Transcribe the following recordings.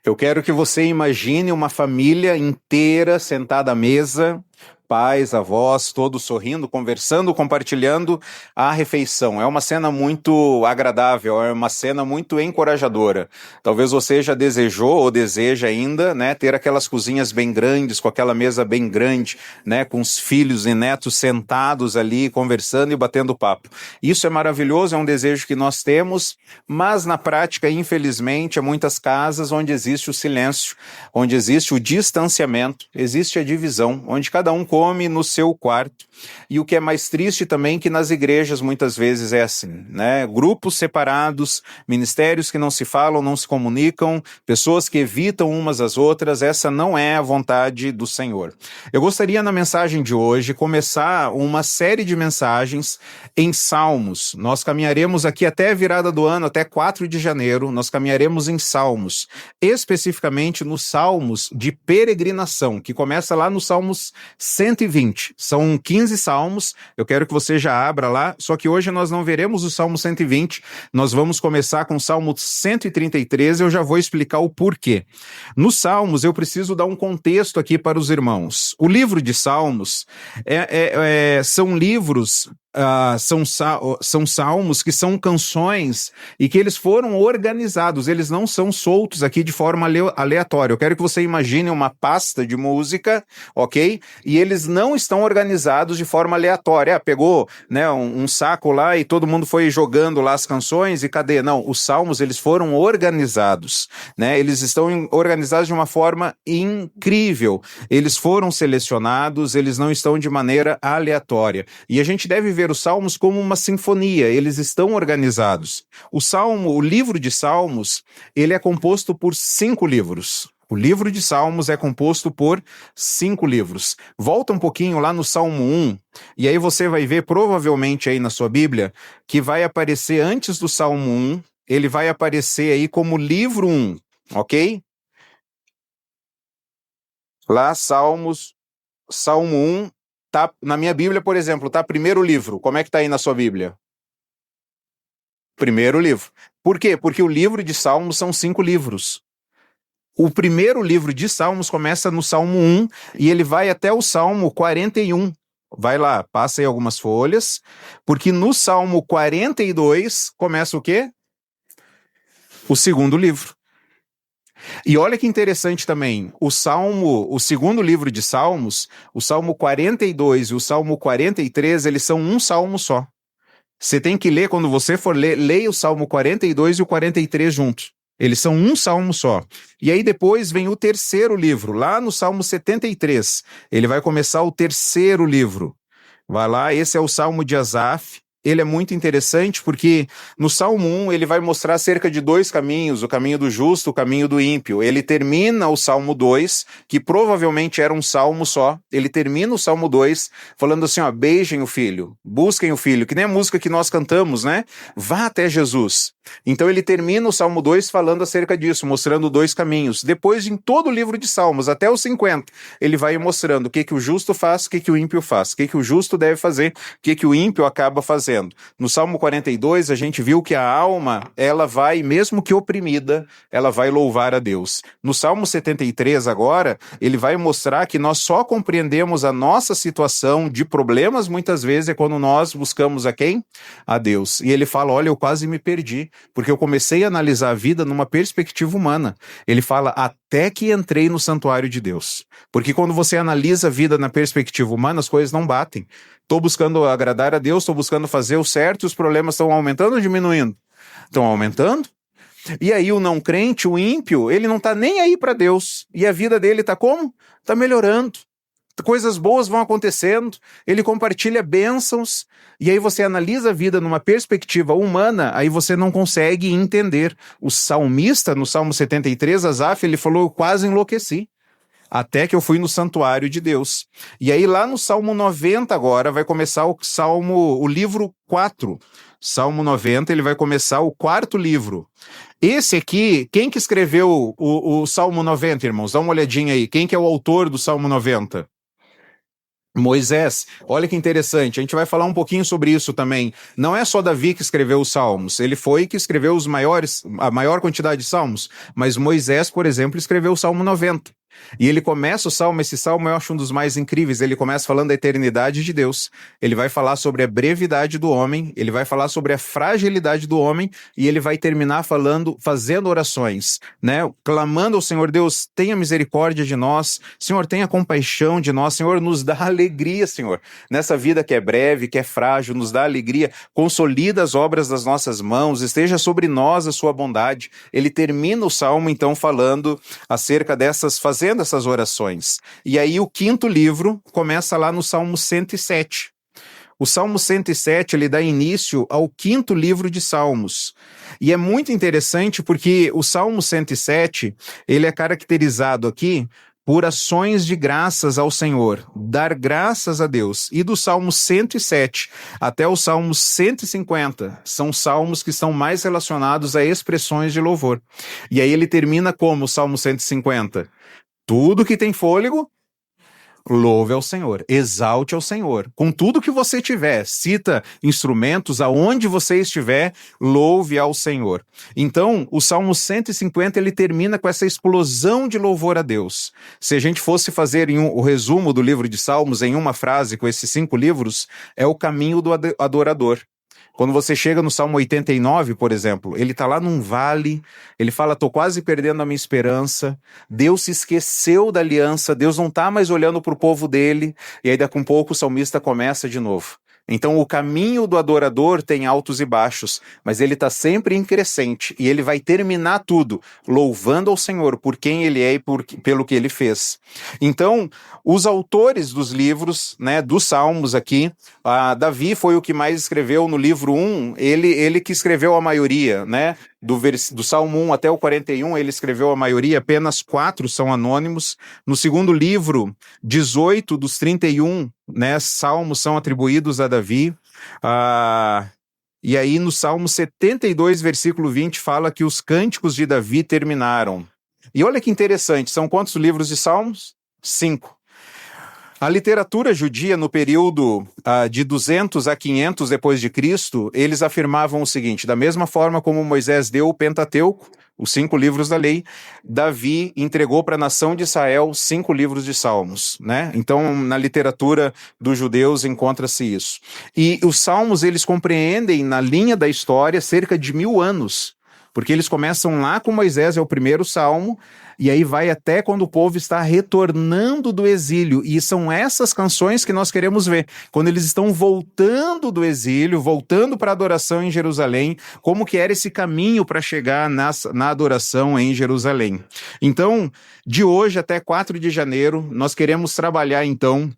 Eu quero que você imagine uma família inteira sentada à mesa, pais, avós, todos sorrindo, conversando, compartilhando a refeição. É uma cena muito agradável, é uma cena muito encorajadora. Talvez você já desejou ou deseja ainda, né, ter aquelas cozinhas bem grandes, com aquela mesa bem grande, né, com os filhos e netos sentados ali, conversando e batendo papo. Isso é maravilhoso, é um desejo que nós temos, mas na prática, infelizmente, há muitas casas onde existe o silêncio, onde existe o distanciamento, existe a divisão, onde cada um come no seu quarto. E o que é mais triste também que nas igrejas muitas vezes é assim, né? Grupos separados, ministérios que não se falam, não se comunicam, pessoas que evitam umas às outras, essa não é a vontade do Senhor. Eu gostaria na mensagem de hoje começar uma série de mensagens em Salmos. Nós caminharemos aqui até a virada do ano, até 4 de janeiro, nós caminharemos em Salmos, especificamente nos Salmos de peregrinação, que começa lá no Salmos 120. São 15 salmos, eu quero que você já abra lá, só que hoje nós não veremos o Salmo 120, nós vamos começar com o Salmo 133, eu já vou explicar o porquê. Nos Salmos, eu preciso dar um contexto aqui para os irmãos. O livro de Salmos são livros... são salmos que são canções e que eles foram organizados, eles não são soltos aqui de forma aleatória. Eu quero que você imagine uma pasta de música, ok? E eles não estão organizados de forma aleatória. Pegou, né, um saco lá e todo mundo foi jogando lá as canções e cadê? Não, os salmos eles foram organizados, né? Eles estão organizados de uma forma incrível. Eles foram selecionados, eles não estão de maneira aleatória. E a gente deve ver os salmos como uma sinfonia, eles estão organizados. O livro de Salmos, ele é composto por 5 livros. O livro de Salmos é composto por 5 livros. Volta um pouquinho lá no Salmo 1, e aí você vai ver provavelmente aí na sua Bíblia, que vai aparecer antes do Salmo 1, ele vai aparecer aí como livro 1, ok? Lá, Salmo 1, tá, na minha Bíblia, por exemplo, tá primeiro livro. Como é que tá aí na sua Bíblia? Primeiro livro. Por quê? Porque o livro de Salmos são 5 livros. O primeiro livro de Salmos começa no Salmo 1 e ele vai até o Salmo 41. Vai lá, passa aí algumas folhas, porque no Salmo 42 começa o quê? O segundo livro. E olha que interessante também, o segundo livro de Salmos, o Salmo 42 e o Salmo 43, eles são um salmo só. Você tem que ler, quando você for ler, leia o Salmo 42 e o 43 juntos. Eles são um salmo só. E aí depois vem o terceiro livro, lá no Salmo 73. Ele vai começar o terceiro livro. Vai lá, esse é o Salmo de Asaf. Ele é muito interessante porque no Salmo 1 ele vai mostrar cerca de 2 caminhos, o caminho do justo, o caminho do ímpio. Ele termina o Salmo 2, que provavelmente era um salmo só, ele termina o Salmo 2 falando assim, ó, beijem o filho, busquem o filho, que nem a música que nós cantamos, né? Vá até Jesus. Então ele termina o Salmo 2 falando acerca disso, mostrando 2 caminhos. Depois, em todo o livro de Salmos, até os 50, ele vai mostrando o que o justo faz, o que o ímpio faz, o que o justo deve fazer, o que o ímpio acaba fazendo. No Salmo 42, a gente viu que a alma, ela vai, mesmo que oprimida, ela vai louvar a Deus. No Salmo 73 agora, ele vai mostrar que nós só compreendemos a nossa situação de problemas, muitas vezes, é quando nós buscamos a quem? A Deus. E ele fala, olha, eu quase me perdi, porque eu comecei a analisar a vida numa perspectiva humana. Ele fala, até que entrei no santuário de Deus. Porque quando você analisa a vida na perspectiva humana, as coisas não batem. Estou buscando agradar a Deus, estou buscando fazer o certo e os problemas estão aumentando ou diminuindo? Estão aumentando. E aí o não crente, o ímpio, ele não está nem aí para Deus. E a vida dele está como? Está melhorando. Coisas boas vão acontecendo, ele compartilha bênçãos, e aí você analisa a vida numa perspectiva humana, aí você não consegue entender. O salmista, no Salmo 73, Asaf, ele falou, eu quase enlouqueci. Até que eu fui no santuário de Deus. E aí lá no Salmo 90 agora vai começar o livro 4. Salmo 90, ele vai começar o 4º livro. Esse aqui, quem que escreveu o Salmo 90, irmãos? Dá uma olhadinha aí. Quem que é o autor do Salmo 90? Moisés, olha que interessante, a gente vai falar um pouquinho sobre isso também. Não é só Davi que escreveu os salmos, ele foi que escreveu a maior quantidade de salmos, mas Moisés, por exemplo, escreveu o Salmo 90. E ele começa o salmo, esse salmo eu acho um dos mais incríveis, ele começa falando da eternidade de Deus, ele vai falar sobre a brevidade do homem, ele vai falar sobre a fragilidade do homem, e ele vai terminar fazendo orações, né? Clamando ao Senhor: Deus, tenha misericórdia de nós, Senhor, tenha compaixão de nós, Senhor, nos dá alegria, Senhor, nessa vida que é breve, que é frágil, nos dá alegria, consolida as obras das nossas mãos, esteja sobre nós a sua bondade. Ele termina o salmo, então, falando acerca fazendo essas orações. E aí o quinto livro começa lá no Salmo 107. O Salmo 107, ele dá início ao quinto livro de Salmos. E é muito interessante porque o Salmo 107, ele é caracterizado aqui por ações de graças ao Senhor, dar graças a Deus. E do Salmo 107 até o Salmo 150, são salmos que estão mais relacionados a expressões de louvor. E aí ele termina como o Salmo 150? Tudo que tem fôlego, louve ao Senhor, exalte ao Senhor. Com tudo que você tiver, cita instrumentos, aonde você estiver, louve ao Senhor. Então, o Salmo 150, ele termina com essa explosão de louvor a Deus. Se a gente fosse fazer o resumo do livro de Salmos em uma frase com esses 5 livros, é o caminho do adorador. Quando você chega no Salmo 89, por exemplo, ele está lá num vale, ele fala: estou quase perdendo a minha esperança, Deus se esqueceu da aliança, Deus não está mais olhando para o povo dele, e aí daqui a um pouco o salmista começa de novo. Então o caminho do adorador tem altos e baixos, mas ele está sempre em crescente, e ele vai terminar tudo louvando ao Senhor por quem ele é e pelo que ele fez. Então, os autores dos livros, né, dos Salmos aqui, Davi foi o que mais escreveu no livro 1, ele que escreveu a maioria, né? Do Salmo 1 até o 41, ele escreveu a maioria, apenas 4 são anônimos. No segundo livro, 18 dos 31, né, salmos são atribuídos a Davi. E aí no Salmo 72, versículo 20, fala que os cânticos de Davi terminaram. E olha que interessante, são quantos livros de salmos? 5. A literatura judia, no período de 200 a 500 depois de Cristo, eles afirmavam o seguinte: da mesma forma como Moisés deu o Pentateuco, os 5 livros da lei, Davi entregou para a nação de Israel 5 livros de salmos, né? Então, na literatura dos judeus encontra-se isso. E os salmos, eles compreendem, na linha da história, cerca de 1000 anos, porque eles começam lá com Moisés, é o primeiro salmo, e aí vai até quando o povo está retornando do exílio, e são essas canções que nós queremos ver, quando eles estão voltando do exílio, voltando para a adoração em Jerusalém, como que era esse caminho para chegar na adoração em Jerusalém. Então, de hoje até 4 de janeiro, nós queremos trabalhar então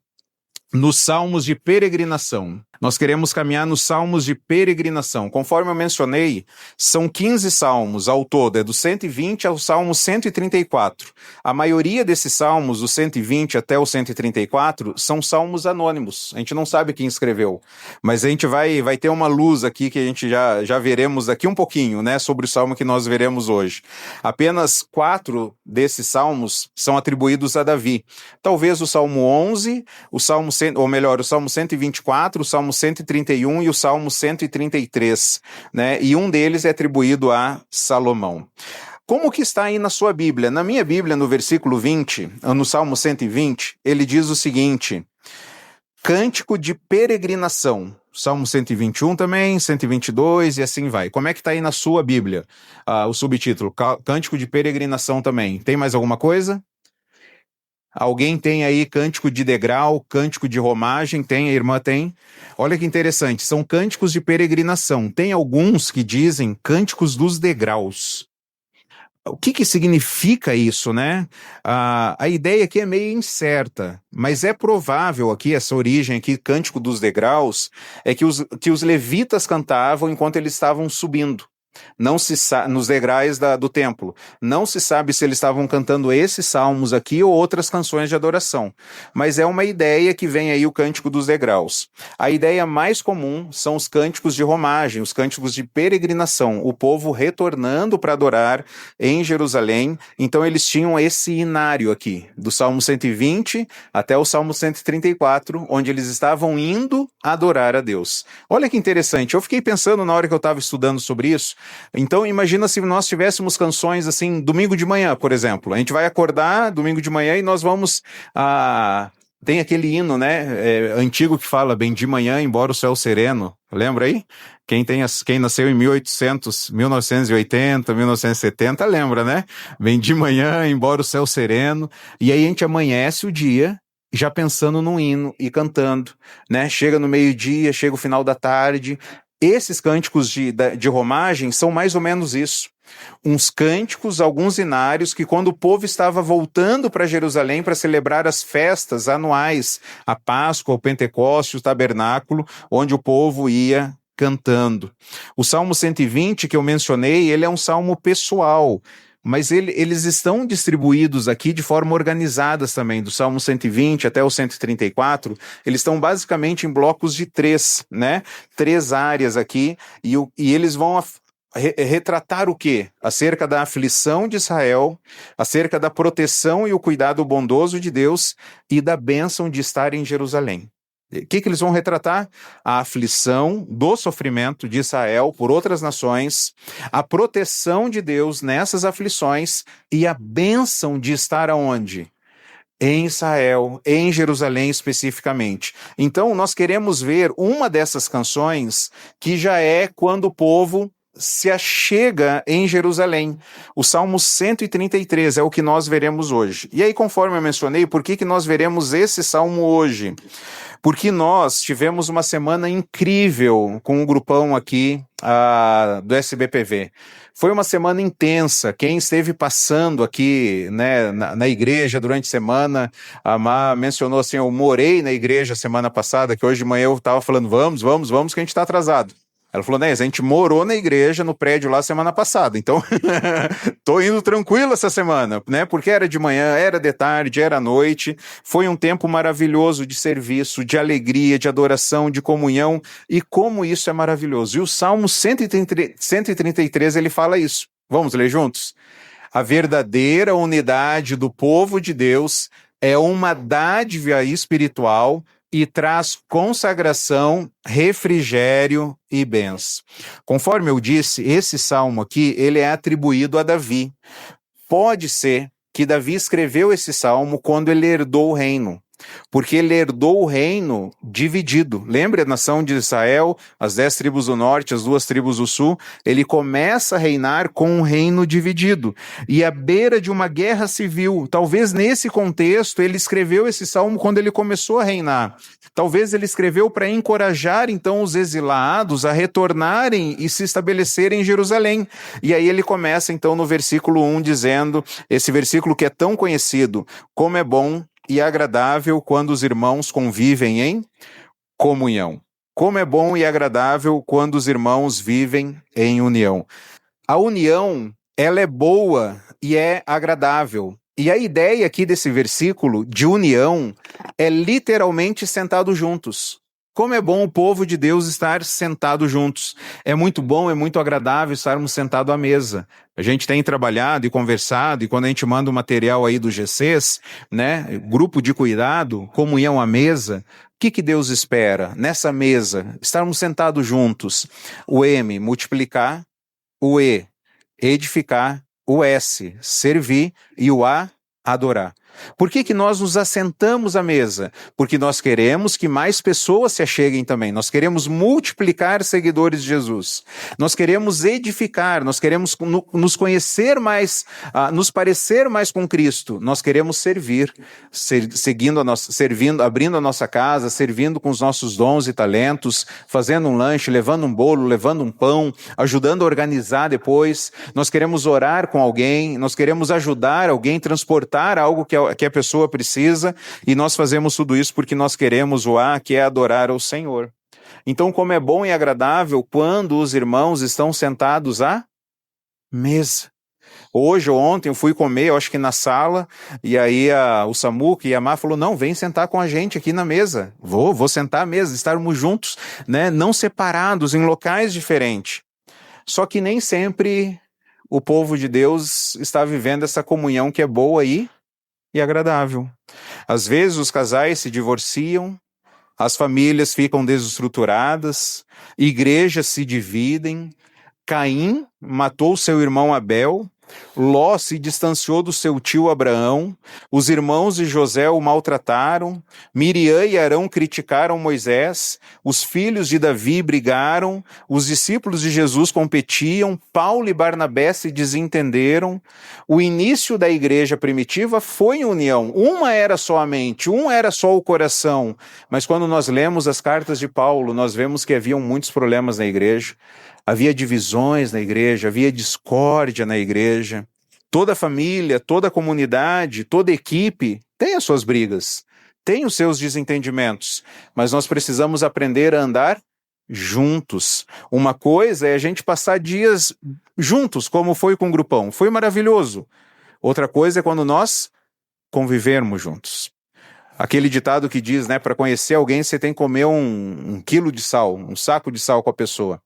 nos salmos de peregrinação. Nós queremos caminhar nos salmos de peregrinação. Conforme eu mencionei, são 15 salmos ao todo, é do 120 ao salmo 134. A maioria desses salmos, do 120 até o 134, são salmos anônimos. A gente não sabe quem escreveu, mas a gente vai ter uma luz aqui que a gente já veremos daqui um pouquinho, né, sobre o salmo que nós veremos hoje. Apenas 4 desses salmos são atribuídos a Davi. Talvez o Salmo 11, o Salmo 124, o Salmo 131 e o Salmo 133, né? E um deles é atribuído a Salomão. Como que está aí na sua Bíblia? Na minha Bíblia, no versículo 20, no Salmo 120, ele diz o seguinte: cântico de peregrinação. Salmo 121 também, 122 e assim vai. Como é que está aí na sua Bíblia? O subtítulo, cântico de peregrinação também. Tem mais alguma coisa? Alguém tem aí cântico de degrau, cântico de romagem? Tem, a irmã tem. Olha que interessante, são cânticos de peregrinação. Tem alguns que dizem cânticos dos degraus. O que significa isso, né? A ideia aqui é meio incerta, mas é provável aqui, essa origem aqui, cântico dos degraus, é que os levitas cantavam enquanto eles estavam subindo. nos degraus do templo. Não se sabe se eles estavam cantando esses salmos aqui ou outras canções de adoração, mas é uma ideia que vem aí o Cântico dos Degraus. A ideia mais comum são os cânticos de romagem, os cânticos de peregrinação, o povo retornando para adorar em Jerusalém. Então eles tinham esse inário aqui, do Salmo 120 até o Salmo 134, onde eles estavam indo adorar a Deus. Olha que interessante, eu fiquei pensando na hora que eu estava estudando sobre isso. Então imagina se nós tivéssemos canções assim, domingo de manhã, por exemplo. A gente vai acordar domingo de manhã e nós vamos tem aquele hino, né, antigo que fala bem de manhã, embora o céu sereno. Lembra aí? Quem nasceu em 1980, 1970, lembra, né? Bem de manhã, embora o céu sereno. E aí a gente amanhece o dia já pensando no hino e cantando, né? Chega no meio-dia, chega o final da tarde. Esses cânticos de romagem são mais ou menos isso. Uns cânticos, alguns hinários que quando o povo estava voltando para Jerusalém para celebrar as festas anuais, a Páscoa, o Pentecostes, o Tabernáculo, onde o povo ia cantando. O Salmo 120 que eu mencionei, ele é um salmo pessoal, mas eles estão distribuídos aqui de forma organizadas também, do Salmo 120 até o 134, eles estão basicamente em blocos de 3, né? 3 áreas aqui, e eles vão retratar o quê? Acerca da aflição de Israel, acerca da proteção e o cuidado bondoso de Deus e da bênção de estar em Jerusalém. O que eles vão retratar? A aflição do sofrimento de Israel por outras nações, a proteção de Deus nessas aflições e a bênção de estar aonde? Em Israel, em Jerusalém especificamente. Então, nós queremos ver uma dessas canções que já é quando o povo se achega em Jerusalém. O Salmo 133 é o que nós veremos hoje. E aí, conforme eu mencionei, por que nós veremos esse salmo hoje? Porque nós tivemos uma semana incrível com um grupão aqui do SBPV. Foi uma semana intensa. Quem esteve passando aqui, né, na igreja durante a semana, a Má mencionou assim, eu morei na igreja semana passada, que hoje de manhã eu estava falando, vamos, que a gente está atrasado. Ela falou, né, a gente morou na igreja, no prédio lá semana passada, então tô indo tranquilo essa semana, né, porque era de manhã, era de tarde, era à noite, foi um tempo maravilhoso de serviço, de alegria, de adoração, de comunhão, e como isso é maravilhoso. E o Salmo 133, ele fala isso. Vamos ler juntos? A verdadeira unidade do povo de Deus é uma dádiva espiritual e traz consagração, refrigério e bens. Conforme eu disse, esse salmo aqui, ele é atribuído a Davi. Pode ser que Davi escreveu esse salmo quando ele herdou o reino, porque ele herdou o reino dividido. Lembra a nação de Israel, as 10 tribos do norte, as 2 tribos do sul? Ele começa a reinar com um reino dividido, e à beira de uma guerra civil. Talvez nesse contexto ele escreveu esse salmo quando ele começou a reinar. Talvez ele escreveu para encorajar então os exilados a retornarem e se estabelecerem em Jerusalém. E aí ele começa então no versículo 1 dizendo, esse versículo que é tão conhecido, como é bom e agradável quando os irmãos convivem em comunhão. Como é bom e agradável quando os irmãos vivem em união. A união, ela é boa e é agradável. E a ideia aqui desse versículo de união é literalmente sentado juntos. Como é bom o povo de Deus estar sentado juntos. É muito bom, é muito agradável estarmos sentados à mesa. A gente tem trabalhado e conversado, e quando a gente manda o material aí do GCs, né, grupo de cuidado, comunhão à mesa, o que Deus espera nessa mesa? Estarmos sentados juntos. O M, multiplicar. O E, edificar. O S, servir. E o A, adorar. Por que nós nos assentamos à mesa? Porque nós queremos que mais pessoas se acheguem também. Nós queremos multiplicar seguidores de Jesus. Nós queremos edificar, nós queremos nos conhecer mais, nos parecer mais com Cristo. Nós queremos servir, servindo, abrindo a nossa casa, servindo com os nossos dons e talentos, fazendo um lanche, levando um bolo, levando um pão, ajudando a organizar depois. Nós queremos orar com alguém, nós queremos ajudar alguém, transportar algo que a pessoa precisa, e nós fazemos tudo isso porque nós queremos o A, que é adorar ao Senhor. Então, como é bom e agradável quando os irmãos estão sentados à mesa. Hoje ou ontem eu fui comer, eu acho que na sala, e aí o Samuca e a Má falou, não, vem sentar com a gente aqui na mesa. Vou sentar à mesa, estarmos juntos, né? Não separados, em locais diferentes. Só que nem sempre o povo de Deus está vivendo essa comunhão que é boa e agradável. Às vezes os casais se divorciam, as famílias ficam desestruturadas, igrejas se dividem, Caim matou seu irmão Abel, Ló se distanciou do seu tio Abraão, os irmãos de José o maltrataram, Miriam e Arão criticaram Moisés, os filhos de Davi brigaram, os discípulos de Jesus competiam, Paulo e Barnabé se desentenderam. O início da igreja primitiva foi união, uma era só a mente, um era só o coração, mas quando nós lemos as cartas de Paulo, nós vemos que haviam muitos problemas na igreja. Havia divisões na igreja, havia discórdia na igreja. Toda família, toda comunidade, toda equipe tem as suas brigas, tem os seus desentendimentos, mas nós precisamos aprender a andar juntos. Uma coisa é a gente passar dias juntos, como foi com o grupão, foi maravilhoso. Outra coisa é quando nós convivermos juntos. Aquele ditado que diz, né, para conhecer alguém você tem que comer um quilo de sal, um saco de sal com a pessoa.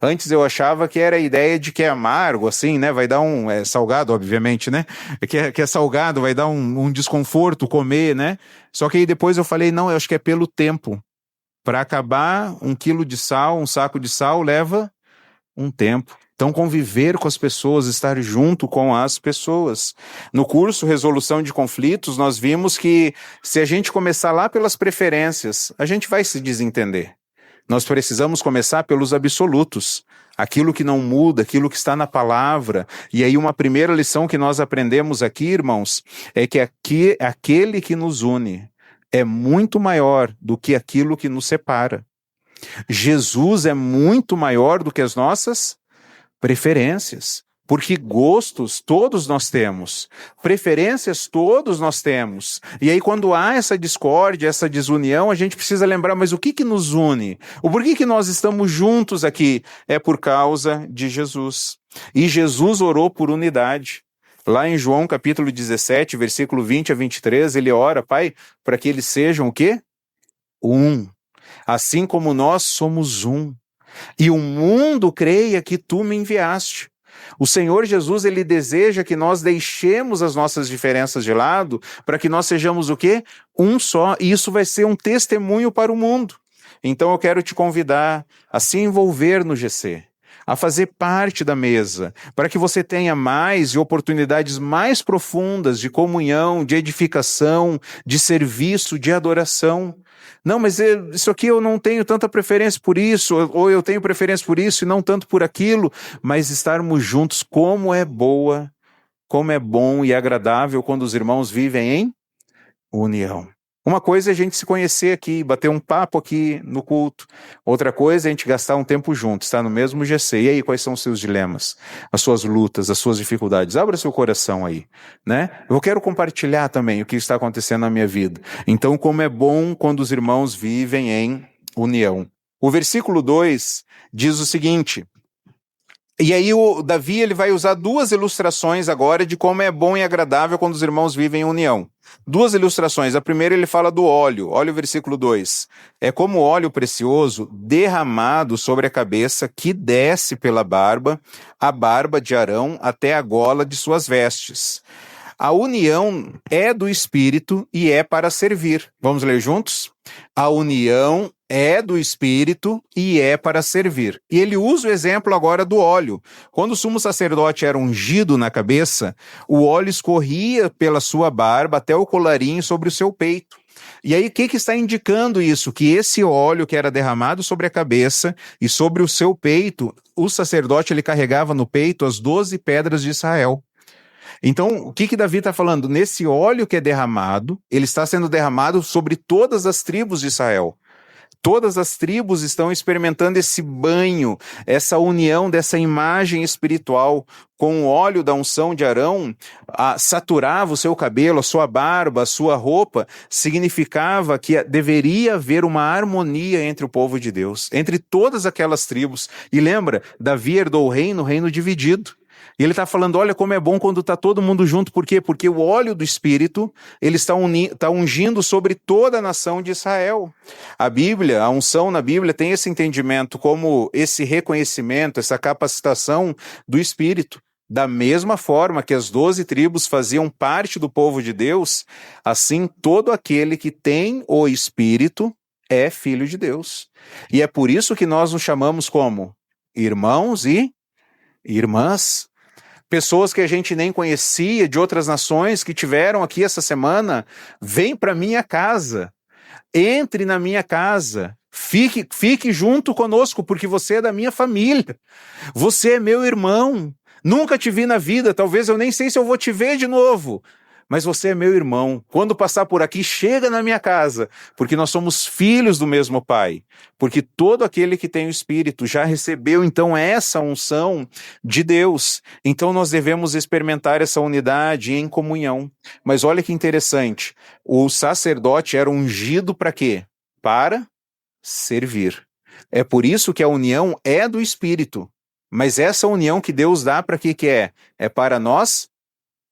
Antes eu achava que era a ideia de que é amargo, assim, né, vai dar é salgado, obviamente, né, que é salgado, vai dar um desconforto comer, né, só que aí depois eu falei, não, eu acho que é pelo tempo. Para acabar, 1 quilo de sal, um saco de sal leva um tempo. Então, conviver com as pessoas, estar junto com as pessoas. No curso Resolução de Conflitos, nós vimos que se a gente começar lá pelas preferências, a gente vai se desentender. Nós precisamos começar pelos absolutos, aquilo que não muda, aquilo que está na palavra. E aí uma primeira lição que nós aprendemos aqui, irmãos, é que aquele que nos une é muito maior do que aquilo que nos separa. Jesus é muito maior do que as nossas preferências, porque gostos todos nós temos, preferências todos nós temos. E aí quando há essa discórdia, essa desunião, a gente precisa lembrar, mas o que nos une? O porquê que nós estamos juntos aqui? É por causa de Jesus. E Jesus orou por unidade. Lá em João capítulo 17, versículo 20 a 23, ele ora, Pai, para que eles sejam o quê? Um. Assim como nós somos um. E o mundo creia que tu me enviaste. O Senhor Jesus, ele deseja que nós deixemos as nossas diferenças de lado para que nós sejamos o quê? Um só. E isso vai ser um testemunho para o mundo. Então eu quero te convidar a se envolver no GC, a fazer parte da mesa, para que você tenha mais e oportunidades mais profundas de comunhão, de edificação, de serviço, de adoração. Não, mas isso aqui eu não tenho tanta preferência por isso, ou eu tenho preferência por isso e não tanto por aquilo, mas estarmos juntos, como é bom e agradável quando os irmãos vivem em união. Uma coisa é a gente se conhecer aqui, bater um papo aqui no culto. Outra coisa é a gente gastar um tempo junto, estar no mesmo GC. E aí, quais são os seus dilemas, as suas lutas, as suas dificuldades? Abra seu coração aí, né? Eu quero compartilhar também o que está acontecendo na minha vida. Então, como é bom quando os irmãos vivem em união. O versículo 2 diz o seguinte... E aí o Davi ele vai usar 2 ilustrações agora de como é bom e agradável quando os irmãos vivem em união. 2 ilustrações. A primeira ele fala do óleo. Olha o versículo 2. É como óleo precioso derramado sobre a cabeça que desce pela barba, a barba de Arão até a gola de suas vestes. A união é do Espírito e é para servir. Vamos ler juntos? A união é do Espírito e é para servir. E ele usa o exemplo agora do óleo. Quando o sumo sacerdote era ungido na cabeça, o óleo escorria pela sua barba até o colarinho sobre o seu peito. E aí o que está indicando isso? Que esse óleo que era derramado sobre a cabeça e sobre o seu peito, o sacerdote ele carregava no peito as 12 pedras de Israel. Então, o que Davi está falando? Nesse óleo que é derramado, ele está sendo derramado sobre todas as tribos de Israel. Todas as tribos estão experimentando esse banho, essa união dessa imagem espiritual com o óleo da unção de Arão, saturava o seu cabelo, a sua barba, a sua roupa, significava que deveria haver uma harmonia entre o povo de Deus, entre todas aquelas tribos. E lembra, Davi herdou o reino dividido. E ele está falando, olha como é bom quando está todo mundo junto. Por quê? Porque o óleo do Espírito, ele está ungindo sobre toda a nação de Israel. A Bíblia, a unção na Bíblia tem esse entendimento como esse reconhecimento, essa capacitação do Espírito. Da mesma forma que as 12 tribos faziam parte do povo de Deus, assim todo aquele que tem o Espírito é filho de Deus. E é por isso que nós nos chamamos como irmãos e irmãs. Pessoas que a gente nem conhecia, de outras nações que tiveram aqui essa semana, vem para minha casa, entre na minha casa, fique junto conosco, porque você é da minha família, você é meu irmão, nunca te vi na vida, talvez eu nem sei se eu vou te ver de novo, mas você é meu irmão. Quando passar por aqui, chega na minha casa, porque nós somos filhos do mesmo Pai. Porque todo aquele que tem o Espírito já recebeu, então, essa unção de Deus. Então, nós devemos experimentar essa unidade em comunhão. Mas olha que interessante, o sacerdote era ungido para quê? Para servir. É por isso que a união é do Espírito. Mas essa união que Deus dá para que é? É para nós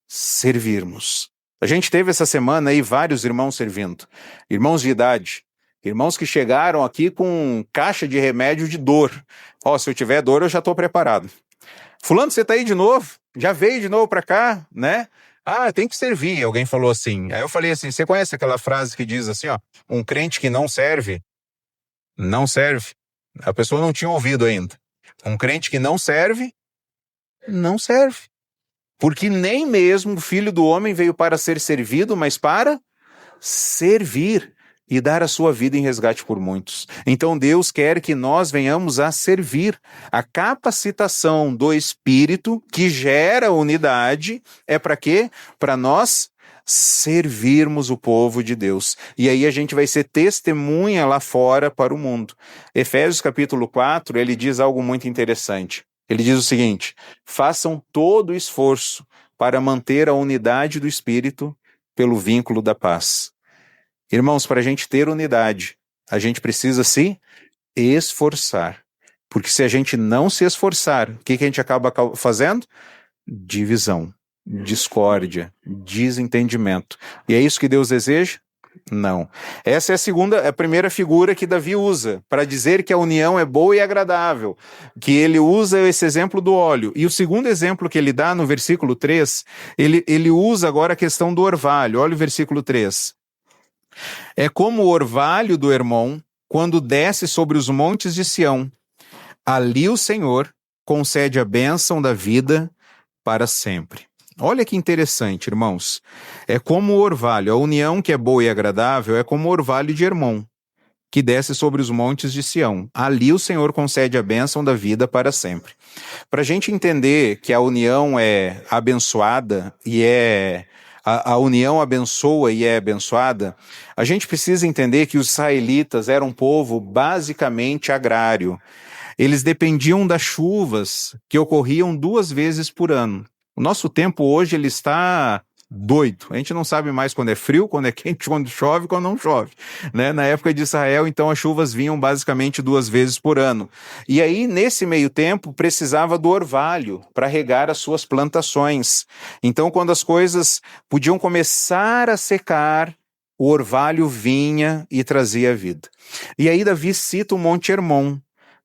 servirmos. A gente teve essa semana aí vários irmãos servindo, irmãos de idade, irmãos que chegaram aqui com caixa de remédio de dor. Se eu tiver dor, eu já estou preparado. Fulano, você está aí de novo? Já veio de novo para cá, né? Tem que servir, alguém falou assim. Aí eu falei assim, você conhece aquela frase que diz assim, um crente que não serve, não serve. A pessoa não tinha ouvido ainda. Um crente que não serve, não serve. Porque nem mesmo o Filho do Homem veio para ser servido, mas para servir e dar a sua vida em resgate por muitos. Então Deus quer que nós venhamos a servir. A capacitação do Espírito que gera unidade é para quê? Para nós servirmos o povo de Deus. E aí a gente vai ser testemunha lá fora para o mundo. Efésios capítulo 4, ele diz algo muito interessante. Ele diz o seguinte, façam todo o esforço para manter a unidade do Espírito pelo vínculo da paz. Irmãos, para a gente ter unidade, a gente precisa se esforçar. Porque se a gente não se esforçar, o que a gente acaba fazendo? Divisão, discórdia, desentendimento. E é isso que Deus deseja? Não. Essa é a primeira figura que Davi usa para dizer que a união é boa e agradável, que ele usa esse exemplo do óleo. E o segundo exemplo que ele dá no versículo 3, ele usa agora a questão do orvalho. Olha o versículo 3. É como o orvalho do Hermon, quando desce sobre os montes de Sião. Ali o Senhor concede a bênção da vida para sempre. Olha que interessante, irmãos. É como o orvalho, a união que é boa e agradável é como o orvalho de Hermon, que desce sobre os montes de Sião. Ali o Senhor concede a bênção da vida para sempre. Para a gente entender que a união é abençoada e a união abençoa e é abençoada, a gente precisa entender que os israelitas eram um povo basicamente agrário. Eles dependiam das chuvas que ocorriam 2 vezes por ano. O nosso tempo hoje ele está doido. A gente não sabe mais quando é frio, quando é quente, quando chove, quando não chove. Né? Na época de Israel, então, as chuvas vinham basicamente 2 vezes por ano. E aí, nesse meio tempo, precisava do orvalho para regar as suas plantações. Então, quando as coisas podiam começar a secar, o orvalho vinha e trazia vida. E aí Davi cita o Monte Hermon,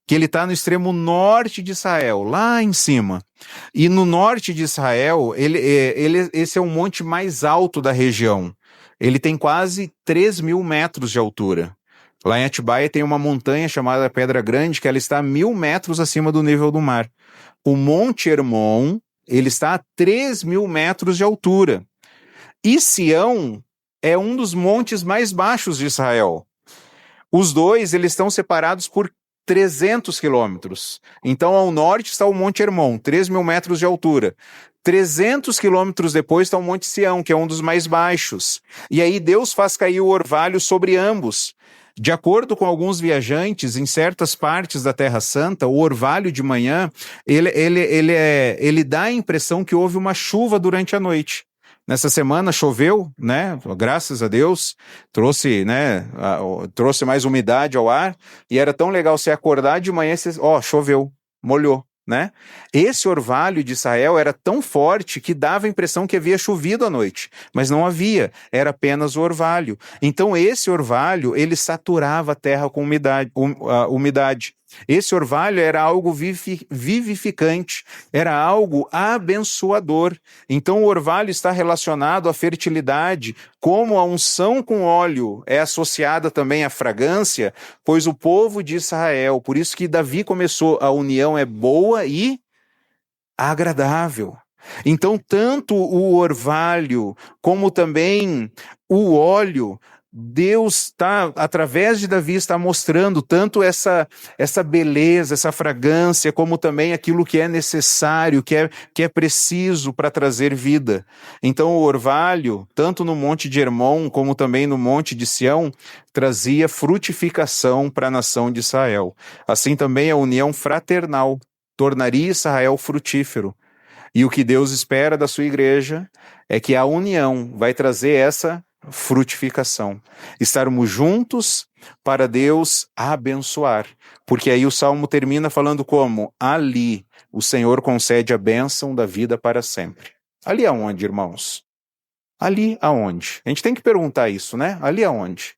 que ele está no extremo norte de Israel, lá em cima. E no norte de Israel, esse é o monte mais alto da região. Ele tem quase 3.000 metros de altura. Lá em Atibaia tem uma montanha chamada Pedra Grande, que ela está a 1.000 metros acima do nível do mar. O Monte Hermon, ele está a 3.000 metros de altura. E Sião é um dos montes mais baixos de Israel. Os dois, eles estão separados por 300 quilômetros. Então, ao norte está o Monte Hermon, 3.000 metros de altura. 300 quilômetros depois está o Monte Sião, que é um dos mais baixos. E aí Deus faz cair o orvalho sobre ambos. De acordo com alguns viajantes, em certas partes da Terra Santa, o orvalho de manhã, ele dá a impressão que houve uma chuva durante a noite. Nessa semana choveu, né? Graças a Deus, trouxe, né? Trouxe mais umidade ao ar, e era tão legal você acordar de manhã e choveu, molhou, né? Esse orvalho de Israel era tão forte que dava a impressão que havia chovido à noite, mas não havia, era apenas o orvalho. Então esse orvalho, ele saturava a terra com umidade. Esse orvalho era algo vivificante, era algo abençoador. Então o orvalho está relacionado à fertilidade, como a unção com óleo é associada também à fragrância, pois o povo de Israel, por isso que Davi começou, a união é boa e agradável. Então tanto o orvalho como também o óleo, Deus está, através de Davi, está mostrando tanto essa beleza, essa fragrância, como também aquilo que é necessário, que é preciso para trazer vida. Então o orvalho, tanto no Monte de Hermon, como também no Monte de Sião, trazia frutificação para a nação de Israel. Assim também a união fraternal tornaria Israel frutífero. E o que Deus espera da sua igreja é que a união vai trazer essa frutificação. Estarmos juntos para Deus abençoar. Porque aí o Salmo termina falando como? Ali o Senhor concede a bênção da vida para sempre. Ali aonde, irmãos? Ali aonde? A gente tem que perguntar isso, né? Ali aonde?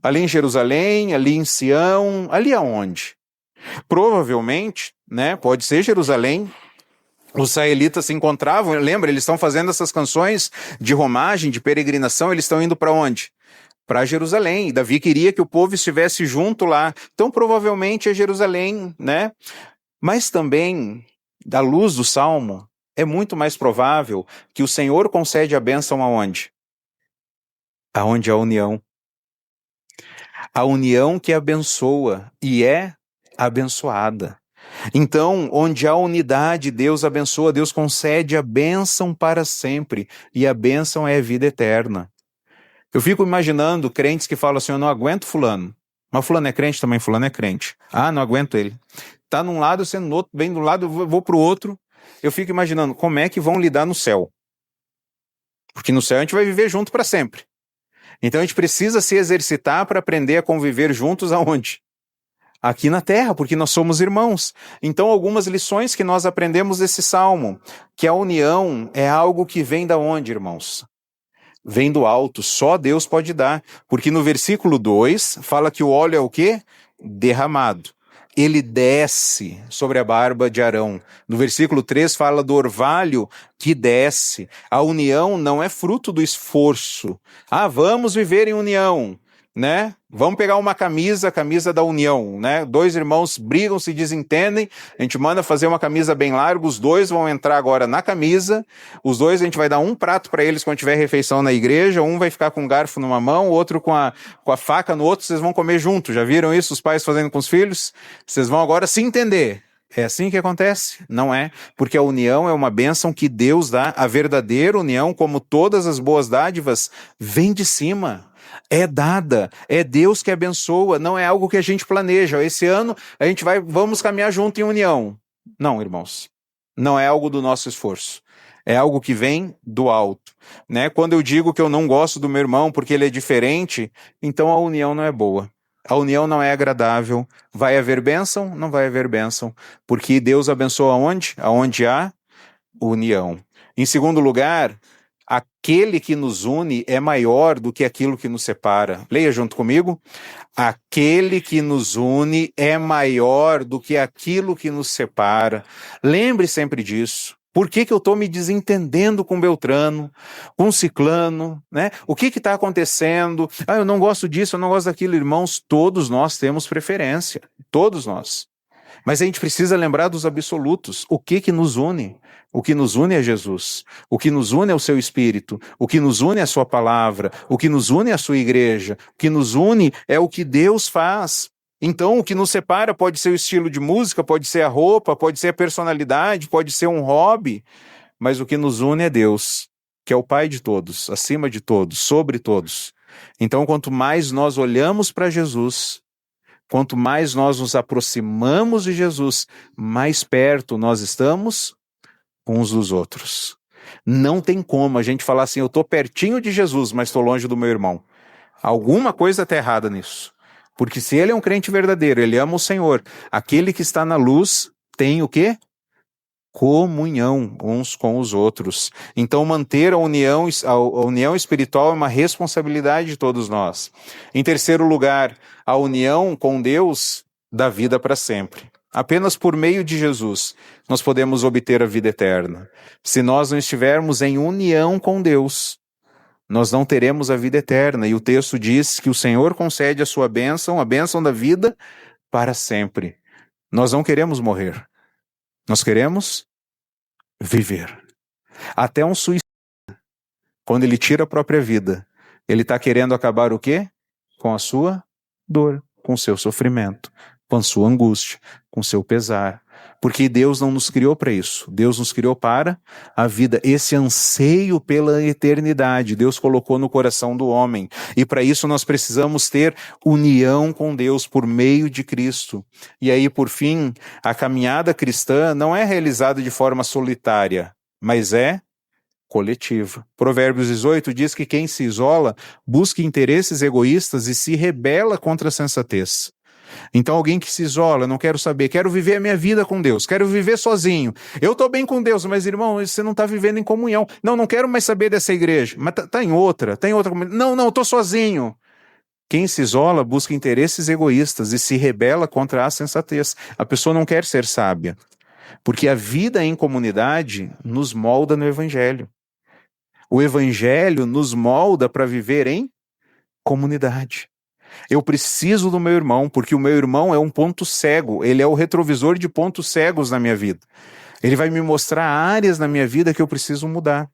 Ali em Jerusalém, ali em Sião, ali aonde? Provavelmente, né? Pode ser Jerusalém. Os israelitas se encontravam, lembra, eles estão fazendo essas canções de romagem, de peregrinação, eles estão indo para onde? Para Jerusalém. Davi queria que o povo estivesse junto lá. Então, provavelmente é Jerusalém, né? Mas também, da luz do Salmo, é muito mais provável que o Senhor concede a bênção aonde? Aonde a união. A união que abençoa e é abençoada. Então, onde há unidade, Deus abençoa, Deus concede a bênção para sempre, e a bênção é a vida eterna. Eu fico imaginando crentes que falam assim, eu não aguento fulano. Mas fulano é crente também, fulano é crente. Ah, não aguento ele. Tá num lado, sendo no outro, bem do lado, eu vou pro outro. Eu fico imaginando como é que vão lidar no céu. Porque no céu a gente vai viver junto para sempre. Então a gente precisa se exercitar para aprender a conviver juntos aonde? Aqui na terra, porque nós somos irmãos. Então, algumas lições que nós aprendemos desse salmo, que a união é algo que vem da onde, irmãos? Vem do alto, só Deus pode dar. Porque no versículo 2, fala que o óleo é o quê? Derramado. Ele desce sobre a barba de Arão. No versículo 3 fala do orvalho que desce. A união não é fruto do esforço. Ah, vamos viver em união, né? Vamos pegar uma camisa, a camisa da união, né? Dois irmãos brigam, se desentendem, a gente manda fazer uma camisa bem larga, os dois vão entrar agora na camisa, os dois a gente vai dar um prato para eles quando tiver refeição na igreja, um vai ficar com um garfo numa mão, o outro com a faca no outro, vocês vão comer junto. Já viram isso os pais fazendo com os filhos? Vocês vão agora se entender. É assim que acontece? Não é, porque a união é uma bênção que Deus dá, a verdadeira união, como todas as boas dádivas, vem de cima. É dada, é Deus que abençoa, não é algo que a gente planeja. Esse ano a gente vamos caminhar junto em união. Não, irmãos, não é algo do nosso esforço. É algo que vem do alto, né? Quando eu digo que eu não gosto do meu irmão porque ele é diferente, então a união não é boa. A união não é agradável. Vai haver bênção? Não vai haver bênção. Porque Deus abençoa aonde? Aonde há união. Em segundo lugar, aquele que nos une é maior do que aquilo que nos separa. Leia junto comigo. Aquele que nos une é maior do que aquilo que nos separa. Lembre sempre disso. Por que eu estou me desentendendo com Beltrano, com Ciclano, né? O que está acontecendo? Ah, eu não gosto disso, eu não gosto daquilo. Irmãos, todos nós temos preferência. Todos nós. Mas a gente precisa lembrar dos absolutos. O que nos une? O que nos une é Jesus. O que nos une é o seu Espírito. O que nos une é a sua palavra. O que nos une é a sua igreja. O que nos une é o que Deus faz. Então, o que nos separa pode ser o estilo de música, pode ser a roupa, pode ser a personalidade, pode ser um hobby. Mas o que nos une é Deus, que é o Pai de todos, acima de todos, sobre todos. Então, quanto mais nós olhamos para Jesus, quanto mais nós nos aproximamos de Jesus, mais perto nós estamos uns dos outros. Não tem como a gente falar assim, eu estou pertinho de Jesus, mas estou longe do meu irmão. Alguma coisa está errada nisso. Porque se ele é um crente verdadeiro, ele ama o Senhor, aquele que está na luz tem o quê? Comunhão uns com os outros. Então manter a união espiritual é uma responsabilidade de todos nós. Em terceiro lugar, a união com Deus dá vida para sempre. Apenas por meio de Jesus nós podemos obter a vida eterna. Se nós não estivermos em união com Deus, nós não teremos a vida eterna. E o texto diz que o Senhor concede a sua bênção, a bênção da vida, para sempre. Nós não queremos morrer. Nós queremos viver. Até um suicida, quando ele tira a própria vida, ele está querendo acabar o quê? Com a sua dor, com o seu sofrimento, com a sua angústia, com o seu pesar. Porque Deus não nos criou para isso. Deus nos criou para a vida. Esse anseio pela eternidade, Deus colocou no coração do homem. E para isso nós precisamos ter união com Deus por meio de Cristo. E aí, por fim, a caminhada cristã não é realizada de forma solitária, mas é coletiva. Provérbios 18 diz que quem se isola busca interesses egoístas e se rebela contra a sensatez. Então alguém que se isola, não quero saber, quero viver a minha vida com Deus, quero viver sozinho. Eu estou bem com Deus, mas irmão, você não está vivendo em comunhão. Não quero mais saber dessa igreja, mas tá em outra. Não, estou sozinho. Quem se isola busca interesses egoístas e se rebela contra a sensatez. A pessoa não quer ser sábia, porque a vida em comunidade nos molda no Evangelho. O Evangelho nos molda para viver em comunidade. Eu preciso do meu irmão, porque o meu irmão é um ponto cego, ele é o retrovisor de pontos cegos na minha vida. Ele vai me mostrar áreas na minha vida que eu preciso mudar.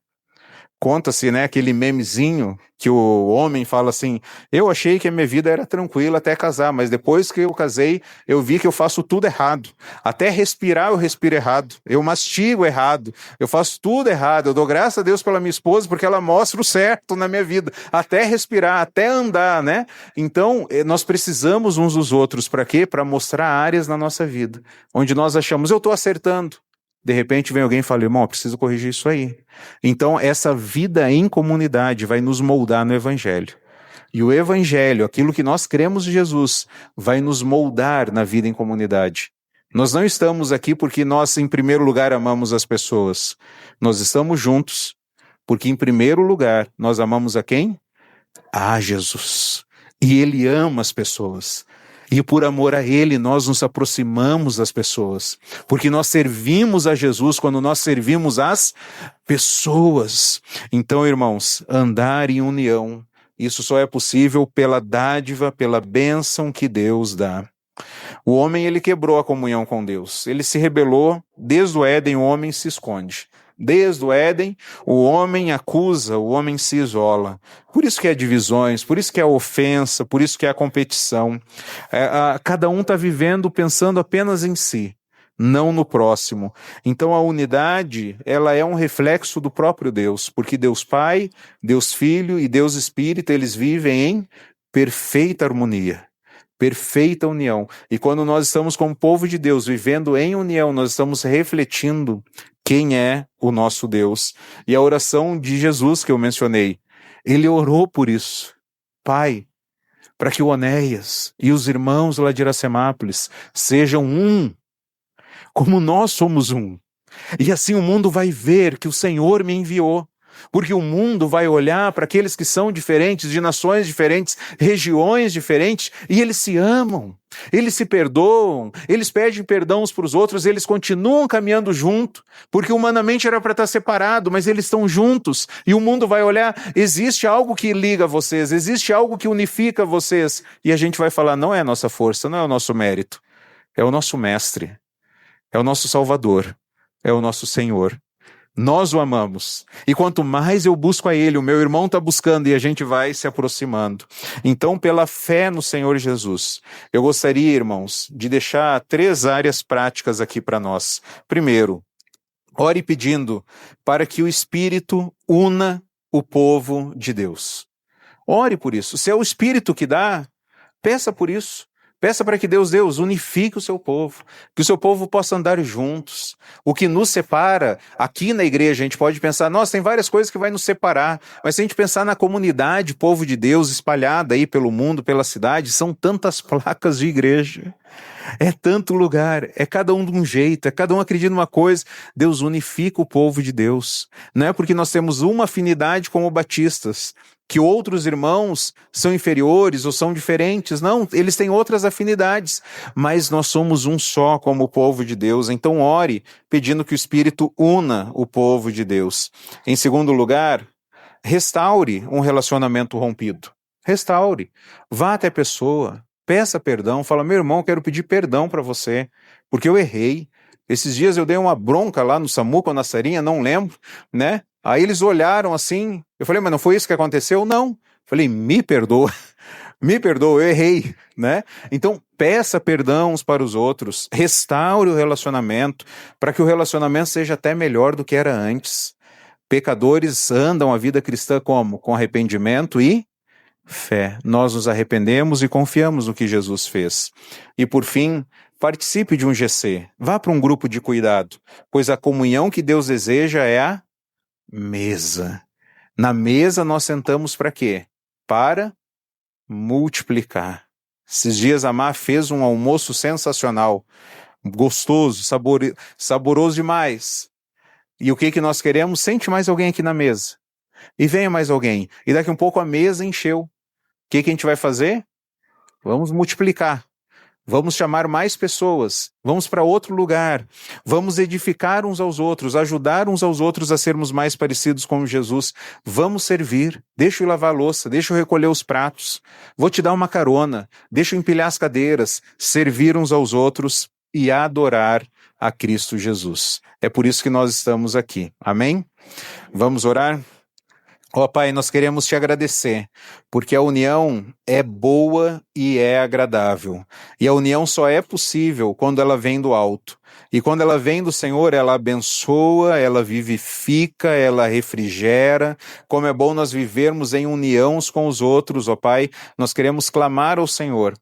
Conta-se, né, aquele memezinho que o homem fala assim, eu achei que a minha vida era tranquila até casar, mas depois que eu casei, eu vi que eu faço tudo errado. Até respirar eu respiro errado, eu mastigo errado, eu faço tudo errado, eu dou graças a Deus pela minha esposa porque ela mostra o certo na minha vida, até respirar, até andar, né? Então, nós precisamos uns dos outros, para quê? Para mostrar áreas na nossa vida, onde nós achamos, eu estou acertando. De repente vem alguém e fala, irmão, eu preciso corrigir isso aí. Então essa vida em comunidade vai nos moldar no Evangelho. E o Evangelho, aquilo que nós cremos em Jesus, vai nos moldar na vida em comunidade. Nós não estamos aqui porque nós, em primeiro lugar, amamos as pessoas. Nós estamos juntos porque, em primeiro lugar, nós amamos a quem? A Jesus. E Ele ama as pessoas. E por amor a Ele, nós nos aproximamos das pessoas. Porque nós servimos a Jesus quando nós servimos as pessoas. Então, irmãos, andar em união, isso só é possível pela dádiva, pela bênção que Deus dá. O homem, ele quebrou a comunhão com Deus. Ele se rebelou. Desde o Éden, o homem se esconde. Desde o Éden, o homem acusa, o homem se isola. Por isso que há divisões, por isso que há ofensa, por isso que há competição. Cada um está vivendo pensando apenas em si, não no próximo. Então a unidade, ela é um reflexo do próprio Deus, porque Deus Pai, Deus Filho e Deus Espírito, eles vivem em perfeita harmonia. Perfeita união. E quando nós estamos como povo de Deus, vivendo em união, nós estamos refletindo quem é o nosso Deus. E a oração de Jesus que eu mencionei, ele orou por isso. Pai, para que o Onéias e os irmãos lá de Iracemápolis sejam um, como nós somos um. E assim o mundo vai ver que o Senhor me enviou. Porque o mundo vai olhar para aqueles que são diferentes, de nações diferentes, regiões diferentes, e eles se amam, eles se perdoam, eles pedem perdão uns para os outros, eles continuam caminhando junto, porque humanamente era para estar separado, mas eles estão juntos, e o mundo vai olhar, existe algo que liga vocês, existe algo que unifica vocês, e a gente vai falar, não é a nossa força, não é o nosso mérito, é o nosso mestre, é o nosso Salvador, é o nosso Senhor. Nós o amamos. E quanto mais eu busco a Ele, o meu irmão está buscando e a gente vai se aproximando. Então, pela fé no Senhor Jesus, eu gostaria, irmãos, de deixar 3 áreas práticas aqui para nós. Primeiro, ore pedindo para que o Espírito una o povo de Deus. Ore por isso. Se é o Espírito que dá, peça por isso. Peça para que Deus unifique o seu povo, que o seu povo possa andar juntos. O que nos separa, aqui na igreja, a gente pode pensar, nossa, tem várias coisas que vai nos separar, mas se a gente pensar na comunidade, povo de Deus, espalhada aí pelo mundo, pela cidade, são tantas placas de igreja. É tanto lugar, é cada um de um jeito, é cada um acredita numa coisa. Deus unifica o povo de Deus. Não é porque nós temos uma afinidade como batistas, que outros irmãos são inferiores ou são diferentes. Não, eles têm outras afinidades, mas nós somos um só como o povo de Deus. Então ore pedindo que o Espírito una o povo de Deus. Em segundo lugar, restaure um relacionamento rompido. Restaure. Vá até a pessoa. Peça perdão, fala, meu irmão, quero pedir perdão para você, porque eu errei. Esses dias eu dei uma bronca lá no Samuca ou na Sarinha, não lembro, né? Aí eles olharam assim, eu falei, mas não foi isso que aconteceu? Não. Falei, me perdoa, me perdoa, eu errei, né? Então, peça perdão uns para os outros, restaure o relacionamento, para que o relacionamento seja até melhor do que era antes. Pecadores andam a vida cristã como? Com arrependimento e fé. Nós nos arrependemos e confiamos no que Jesus fez. E por fim, participe de um GC. Vá para um grupo de cuidado, pois a comunhão que Deus deseja é a mesa. Na mesa nós sentamos para quê? Para multiplicar. Esses dias a Má fez um almoço sensacional, gostoso, saboroso demais. E o que nós queremos? Sente mais alguém aqui na mesa. E venha mais alguém. E daqui um pouco a mesa encheu. O que a gente vai fazer? Vamos multiplicar. Vamos chamar mais pessoas. Vamos para outro lugar. Vamos edificar uns aos outros, ajudar uns aos outros a sermos mais parecidos com Jesus. Vamos servir. Deixa eu lavar a louça, deixa eu recolher os pratos. Vou te dar uma carona. Deixa eu empilhar as cadeiras, servir uns aos outros e adorar a Cristo Jesus. É por isso que nós estamos aqui. Amém? Vamos orar? Ó Pai, nós queremos te agradecer, porque a união é boa e é agradável. E a união só é possível quando ela vem do alto. E quando ela vem do Senhor, ela abençoa, ela vivifica, ela refrigera. Como é bom nós vivermos em união uns com os outros, ó Pai. Nós queremos clamar ao Senhor,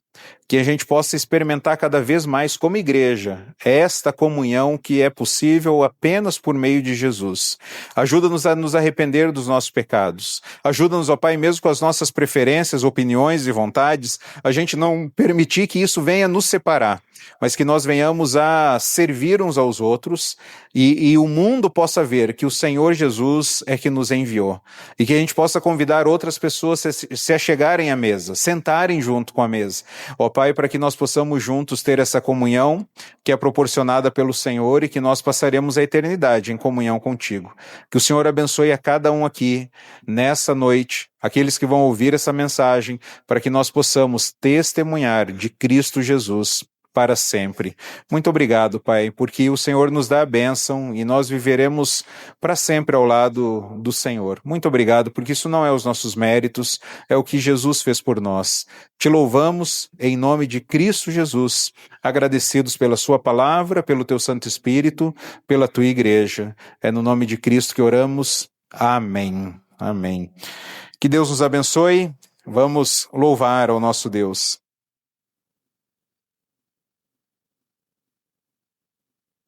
que a gente possa experimentar cada vez mais como igreja esta comunhão que é possível apenas por meio de Jesus. Ajuda-nos a nos arrepender dos nossos pecados. Ajuda-nos, ó Pai, mesmo com as nossas preferências, opiniões e vontades, a gente não permitir que isso venha nos separar, mas que nós venhamos a servir uns aos outros e o mundo possa ver que o Senhor Jesus é que nos enviou. E que a gente possa convidar outras pessoas a se achegarem à mesa, sentarem junto com a mesa. Ó Pai, para que nós possamos juntos ter essa comunhão que é proporcionada pelo Senhor e que nós passaremos a eternidade em comunhão contigo. Que o Senhor abençoe a cada um aqui nessa noite, aqueles que vão ouvir essa mensagem, para que nós possamos testemunhar de Cristo Jesus para sempre. Muito obrigado, Pai, porque o Senhor nos dá a bênção e nós viveremos para sempre ao lado do Senhor. Muito obrigado, porque isso não é os nossos méritos, é o que Jesus fez por nós. Te louvamos em nome de Cristo Jesus, agradecidos pela sua palavra, pelo teu Santo Espírito, pela tua igreja. É no nome de Cristo que oramos. Amém. Amém. Que Deus nos abençoe. Vamos louvar ao nosso Deus.